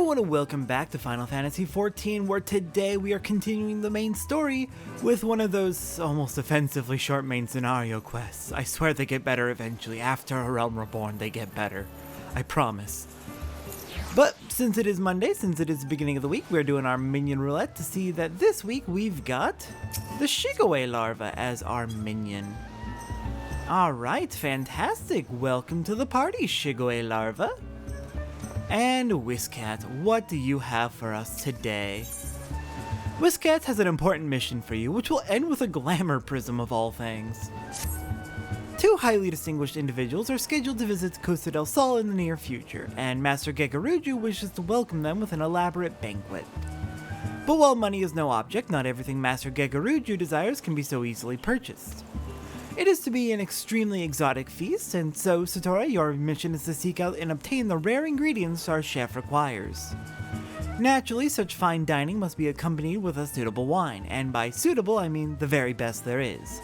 everyone and welcome back to Final Fantasy XIV, where today we are continuing the main story with one of those almost offensively short main scenario quests. I swear they get better eventually. After A Realm Reborn, they get better. I promise. But since it is Monday, since it is the beginning of the week, we're doing our minion roulette to see that this week we've got the Wheiskaet larva as our minion. Alright, fantastic. Welcome to the party, Wheiskaet larva. And Wheiskaet, what do you have for us today? Wheiskaet has an important mission for you, which will end with a glamour prism of all things. Two highly distinguished individuals are scheduled to visit Costa del Sol in the near future, and Master Gegaruju wishes to welcome them with an elaborate banquet. But while money is no object, not everything Master Gegaruju desires can be so easily purchased. It is to be an extremely exotic feast, and so, Satora, your mission is to seek out and obtain the rare ingredients our chef requires. Naturally, such fine dining must be accompanied with a suitable wine, and by suitable I mean the very best there is.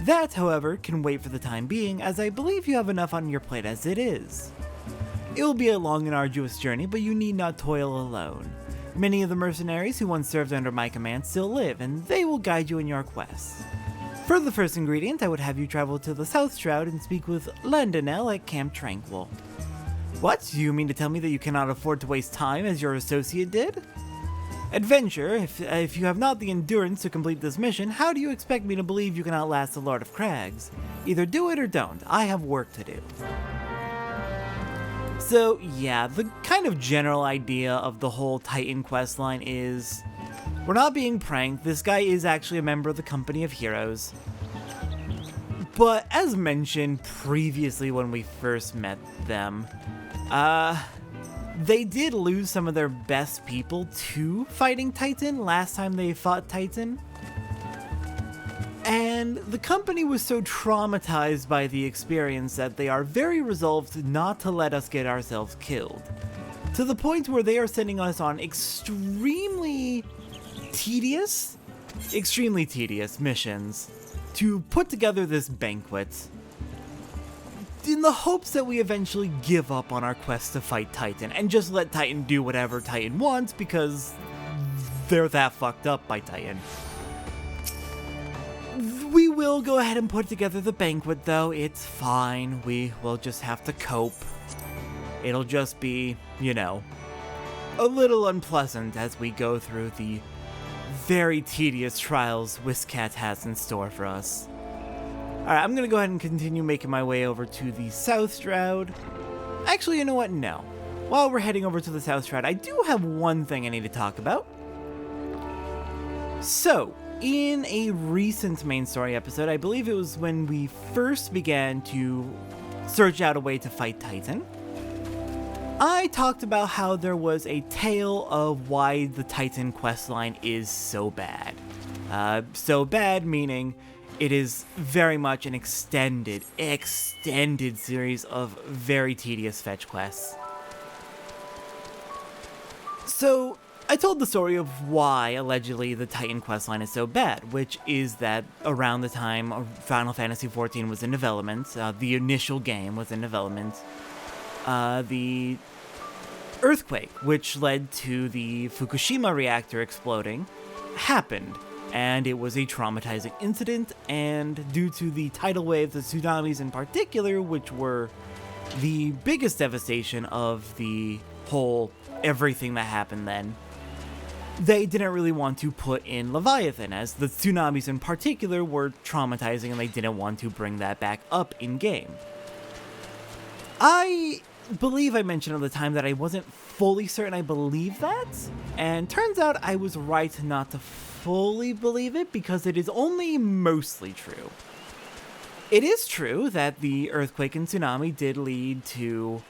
That, however, can wait for the time being, as I believe you have enough on your plate as it is. It will be a long and arduous journey, but you need not toil alone. Many of the mercenaries who once served under my command still live, and they will guide you in your quests. For the first ingredient, I would have you travel to the South Shroud and speak with Landonel at Camp Tranquil. What? You mean to tell me that you cannot afford to waste time as your associate did? Adventure, if you have not the endurance to complete this mission, how do you expect me to believe you can outlast the Lord of Crags? Either do it or don't. I have work to do. So yeah, the kind of general idea of the whole Titan questline is, we're not being pranked, this guy is actually a member of the Company of Heroes. But as mentioned previously when we first met them, they did lose some of their best people to fighting Titan last time they fought Titan. And the company was so traumatized by the experience that they are very resolved not to let us get ourselves killed. To the point where they are sending us on extremely tedious missions to put together this banquet in the hopes that we eventually give up on our quest to fight Titan and just let Titan do whatever Titan wants because they're that fucked up by Titan. We will go ahead and put together the banquet though, it's fine, we will just have to cope. It'll just be, you know, a little unpleasant as we go through the very tedious trials Wheiskaet has in store for us. Alright, I'm gonna go ahead and continue making my way over to the South Shroud. Actually, you know what? No. While we're heading over to the South Shroud, I do have one thing I need to talk about. So, in a recent main story episode, I believe it was when we first began to search out a way to fight Titan, I talked about how there was a tale of why the Titan questline is so bad. So bad meaning it is very much an extended series of very tedious fetch quests. So I told the story of why allegedly the Titan questline is so bad, which is that around the time Final Fantasy XIV was in development, the initial game was in development, the earthquake, which led to the Fukushima reactor exploding, happened, and it was a traumatizing incident, and due to the tidal waves, the tsunamis in particular, which were the biggest devastation of the whole everything that happened then, they didn't really want to put in Leviathan, as the tsunamis in particular were traumatizing and they didn't want to bring that back up in-game. I believe I mentioned at the time that I wasn't fully certain I believed that, and turns out I was right not to fully believe it because it is only mostly true. It is true that the earthquake and tsunami did lead to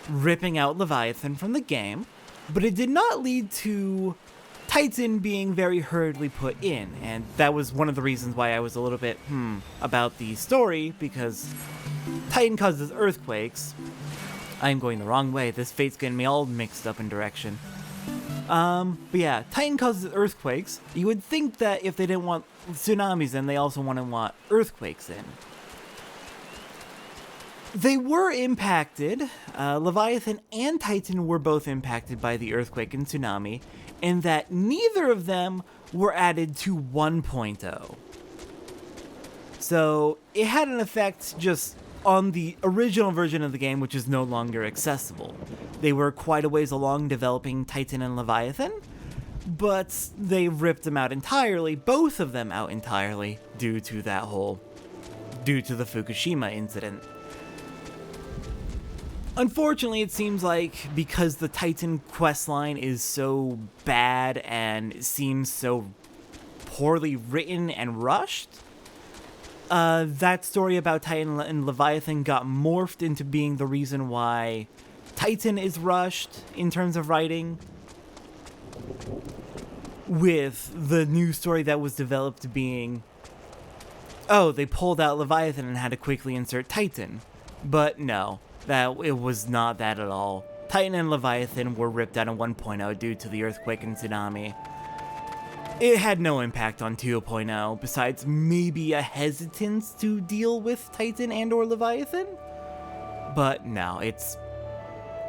ripping out Leviathan from the game, but it did not lead to Titan being very hurriedly put in, and that was one of the reasons why I was a little bit about the story, because Titan causes earthquakes. I'm going the wrong way, this fate's getting me all mixed up in direction. But yeah, Titan causes earthquakes. You would think that if they didn't want tsunamis in, they also wouldn't want earthquakes in. They were impacted. Leviathan and Titan were both impacted by the earthquake and tsunami, in that neither of them were added to 1.0. So it had an effect just on the original version of the game, which is no longer accessible. They were quite a ways along developing Titan and Leviathan, but they ripped them out entirely, both of them out entirely, due to the Fukushima incident. Unfortunately, it seems like because the Titan questline is so bad and seems so poorly written and rushed, that story about Titan and Leviathan got morphed into being the reason why Titan is rushed in terms of writing, with the new story that was developed being, oh, they pulled out Leviathan and had to quickly insert Titan. But no, that it was not that at all. Titan and Leviathan were ripped out in 1.0 due to the earthquake and tsunami. It had no impact on 2.0, besides maybe a hesitance to deal with Titan and or Leviathan. But no,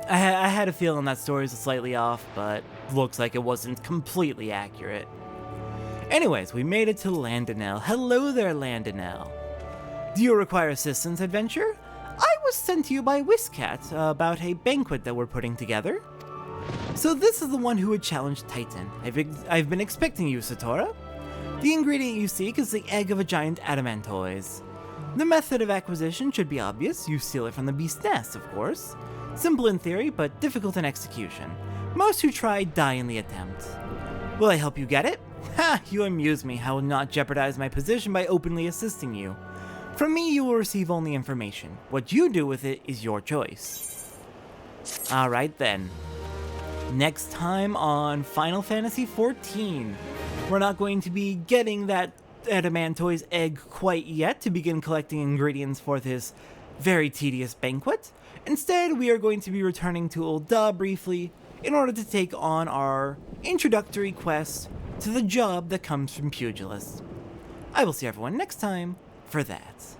I had a feeling that story was slightly off, but looks like it wasn't completely accurate. Anyways, we made it to Landonell. Hello there, Landonell. Do you require assistance, adventure? I was sent to you by Wheiskaet about a banquet that we're putting together. So this is the one who would challenge Titan. I've been expecting you, Satora. The ingredient you seek is the egg of a giant adamantoise. The method of acquisition should be obvious. You steal it from the beast's nest, of course. Simple in theory, but difficult in execution. Most who try die in the attempt. Will I help you get it? Ha! You amuse me. I will not jeopardize my position by openly assisting you. From me, you will receive only information. What you do with it is your choice. Alright then. Next time on Final Fantasy XIV. We're not going to be getting that adamantoise egg quite yet to begin collecting ingredients for this very tedious banquet. Instead, we are going to be returning to Ul'dah briefly in order to take on our introductory quest to the job that comes from Pugilist. I will see everyone next time for that.